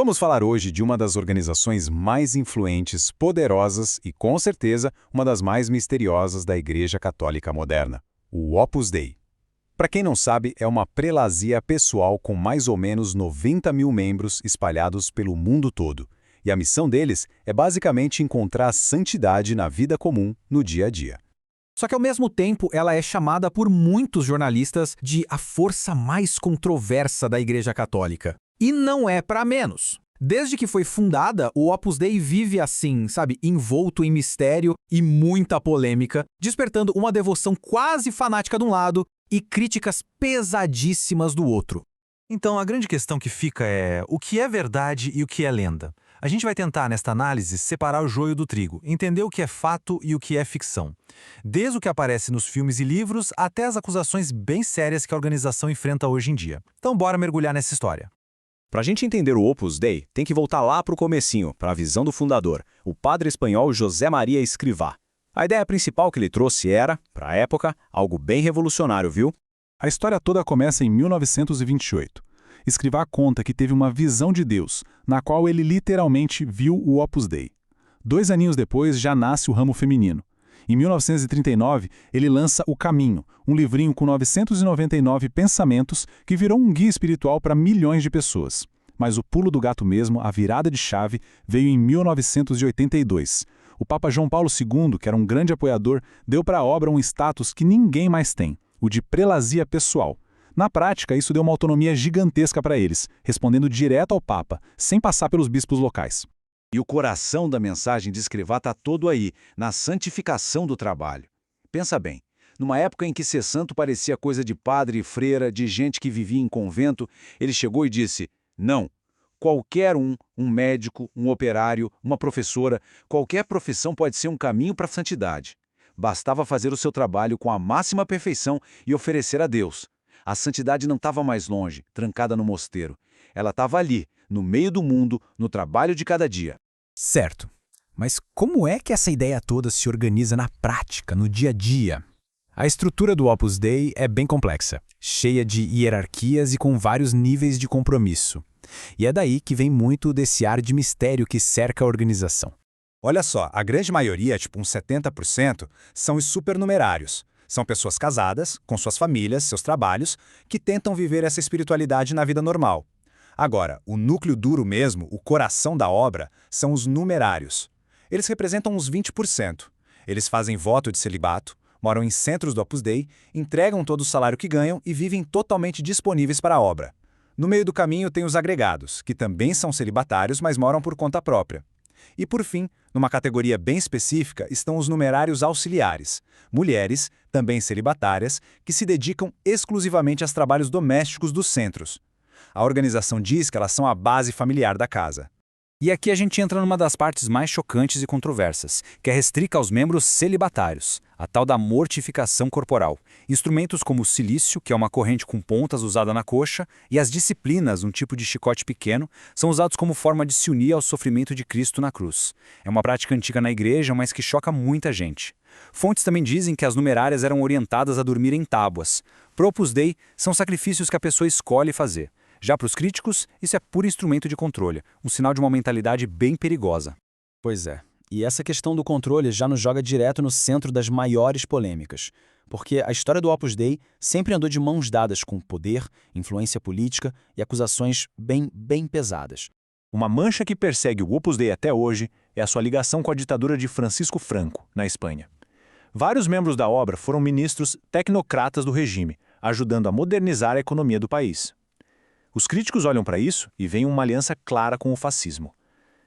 Vamos falar hoje de uma das organizações mais influentes, poderosas e, com certeza, uma das mais misteriosas da Igreja Católica moderna, o Opus Dei. Para quem não sabe, é uma prelazia pessoal com mais ou menos 90 mil membros espalhados pelo mundo todo. E a missão deles é basicamente encontrar santidade na vida comum, no dia a dia. Só que, ao mesmo tempo, ela é chamada por muitos jornalistas de a força mais controversa da Igreja Católica. E não é para menos. Desde que foi fundada, o Opus Dei vive assim, envolto em mistério e muita polêmica, despertando uma devoção quase fanática de um lado e críticas pesadíssimas do outro. Então, a grande questão que fica é o que é verdade e o que é lenda. A gente vai tentar, nesta análise, separar o joio do trigo, entender o que é fato e o que é ficção. Desde o que aparece nos filmes e livros até as acusações bem sérias que a organização enfrenta hoje em dia. Então, bora mergulhar nessa história. Para a gente entender o Opus Dei, tem que voltar lá para o comecinho, para a visão do fundador, o padre espanhol José Maria Escrivá. A ideia principal que ele trouxe era, para a época, algo bem revolucionário, viu? A história toda começa em 1928. Escrivá conta que teve uma visão de Deus, na qual ele literalmente viu o Opus Dei. 2 aninhos depois já nasce o ramo feminino. Em 1939, ele lança O Caminho, um livrinho com 999 pensamentos que virou um guia espiritual para milhões de pessoas. Mas o pulo do gato mesmo, a virada de chave, veio em 1982. O Papa João Paulo II, que era um grande apoiador, deu para a obra um status que ninguém mais tem, o de prelazia pessoal. Na prática, isso deu uma autonomia gigantesca para eles, respondendo direto ao Papa, sem passar pelos bispos locais. E o coração da mensagem de Escrivá está todo aí, na santificação do trabalho. Pensa bem, numa época em que ser santo parecia coisa de padre e freira, de gente que vivia em convento, ele chegou e disse, não, qualquer um médico, um operário, uma professora, qualquer profissão pode ser um caminho para a santidade. Bastava fazer o seu trabalho com a máxima perfeição e oferecer a Deus. A santidade não estava mais longe, trancada no mosteiro. Ela estava ali, no meio do mundo, no trabalho de cada dia. Certo. Mas como é que essa ideia toda se organiza na prática, no dia a dia? A estrutura do Opus Dei é bem complexa, cheia de hierarquias e com vários níveis de compromisso. E é daí que vem muito desse ar de mistério que cerca a organização. Olha só, a grande maioria, tipo uns 70%, são os supernumerários. São pessoas casadas, com suas famílias, seus trabalhos, que tentam viver essa espiritualidade na vida normal. Agora, o núcleo duro mesmo, o coração da obra, são os numerários. Eles representam uns 20%. Eles fazem voto de celibato, moram em centros do Opus Dei, entregam todo o salário que ganham e vivem totalmente disponíveis para a obra. No meio do caminho tem os agregados, que também são celibatários, mas moram por conta própria. E por fim, numa categoria bem específica, estão os numerários auxiliares, mulheres, também celibatárias, que se dedicam exclusivamente aos trabalhos domésticos dos centros. A organização diz que elas são a base familiar da casa. E aqui a gente entra numa das partes mais chocantes e controversas, que é restrita aos membros celibatários, a tal da mortificação corporal. Instrumentos como o cilício, que é uma corrente com pontas usada na coxa, e as disciplinas, um tipo de chicote pequeno, são usados como forma de se unir ao sofrimento de Cristo na cruz. É uma prática antiga na igreja, mas que choca muita gente. Fontes também dizem que as numerárias eram orientadas a dormir em tábuas. Pro Opus Dei, são sacrifícios que a pessoa escolhe fazer. Já para os críticos, isso é puro instrumento de controle, um sinal de uma mentalidade bem perigosa. Pois é, e essa questão do controle já nos joga direto no centro das maiores polêmicas, porque a história do Opus Dei sempre andou de mãos dadas com poder, influência política e acusações bem pesadas. Uma mancha que persegue o Opus Dei até hoje é a sua ligação com a ditadura de Francisco Franco, na Espanha. Vários membros da obra foram ministros tecnocratas do regime, ajudando a modernizar a economia do país. Os críticos olham para isso e veem uma aliança clara com o fascismo.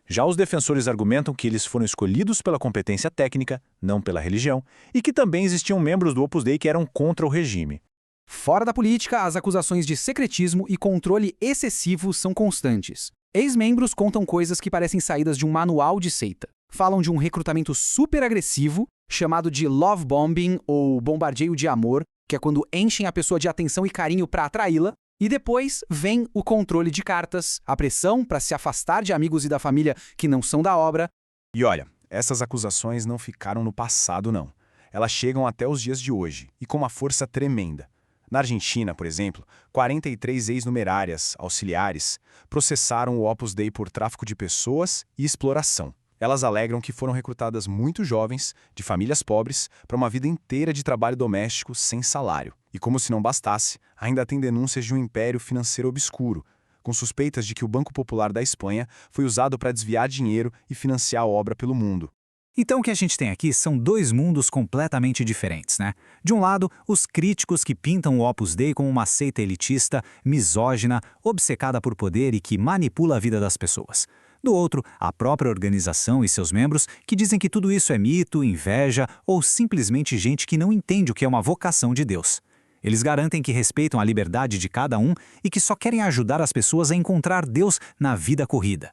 Já os defensores argumentam que eles foram escolhidos pela competência técnica, não pela religião, e que também existiam membros do Opus Dei que eram contra o regime. Fora da política, as acusações de secretismo e controle excessivo são constantes. Ex-membros contam coisas que parecem saídas de um manual de seita. Falam de um recrutamento super agressivo, chamado de love bombing ou bombardeio de amor, que é quando enchem a pessoa de atenção e carinho para atraí-la. E depois vem o controle de cartas, a pressão para se afastar de amigos e da família que não são da obra. E olha, essas acusações não ficaram no passado, não. Elas chegam até os dias de hoje, e com uma força tremenda. Na Argentina, por exemplo, 43 ex-numerárias auxiliares processaram o Opus Dei por tráfico de pessoas e exploração. Elas alegram que foram recrutadas muito jovens, de famílias pobres, para uma vida inteira de trabalho doméstico sem salário. E como se não bastasse, ainda tem denúncias de um império financeiro obscuro, com suspeitas de que o Banco Popular da Espanha foi usado para desviar dinheiro e financiar a obra pelo mundo. Então o que a gente tem aqui são dois mundos completamente diferentes, né? De um lado, os críticos que pintam o Opus Dei como uma seita elitista, misógina, obcecada por poder e que manipula a vida das pessoas. Do outro, a própria organização e seus membros que dizem que tudo isso é mito, inveja ou simplesmente gente que não entende o que é uma vocação de Deus. Eles garantem que respeitam a liberdade de cada um e que só querem ajudar as pessoas a encontrar Deus na vida corrida.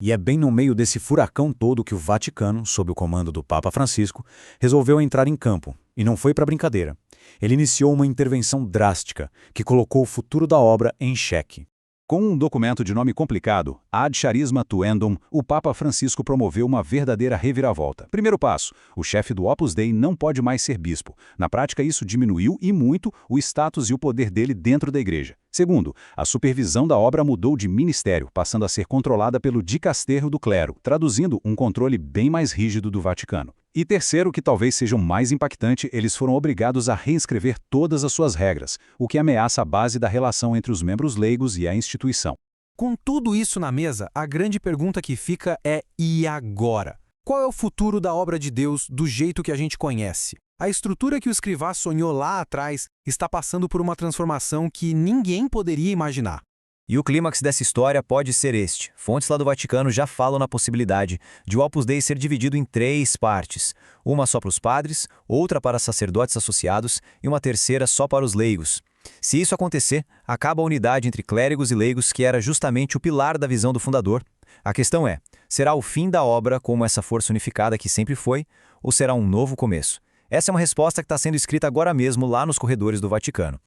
E é bem no meio desse furacão todo que o Vaticano, sob o comando do Papa Francisco, resolveu entrar em campo. E não foi para brincadeira. Ele iniciou uma intervenção drástica que colocou o futuro da obra em xeque. Com um documento de nome complicado, Ad Charisma Tuendum, o Papa Francisco promoveu uma verdadeira reviravolta. Primeiro passo, o chefe do Opus Dei não pode mais ser bispo. Na prática, isso diminuiu e muito o status e o poder dele dentro da igreja. Segundo, a supervisão da obra mudou de ministério, passando a ser controlada pelo dicasterio do clero, traduzindo um controle bem mais rígido do Vaticano. E terceiro, que talvez seja o mais impactante, eles foram obrigados a reescrever todas as suas regras, o que ameaça a base da relação entre os membros leigos e a instituição. Com tudo isso na mesa, a grande pergunta que fica é: e agora? Qual é o futuro da obra de Deus do jeito que a gente conhece? A estrutura que o escrivá sonhou lá atrás está passando por uma transformação que ninguém poderia imaginar. E o clímax dessa história pode ser este. Fontes lá do Vaticano já falam na possibilidade de o Opus Dei ser dividido em 3 partes. Uma só para os padres, outra para sacerdotes associados e uma terceira só para os leigos. Se isso acontecer, acaba a unidade entre clérigos e leigos, que era justamente o pilar da visão do fundador. A questão é, será o fim da obra como essa força unificada que sempre foi, ou será um novo começo? Essa é uma resposta que está sendo escrita agora mesmo lá nos corredores do Vaticano.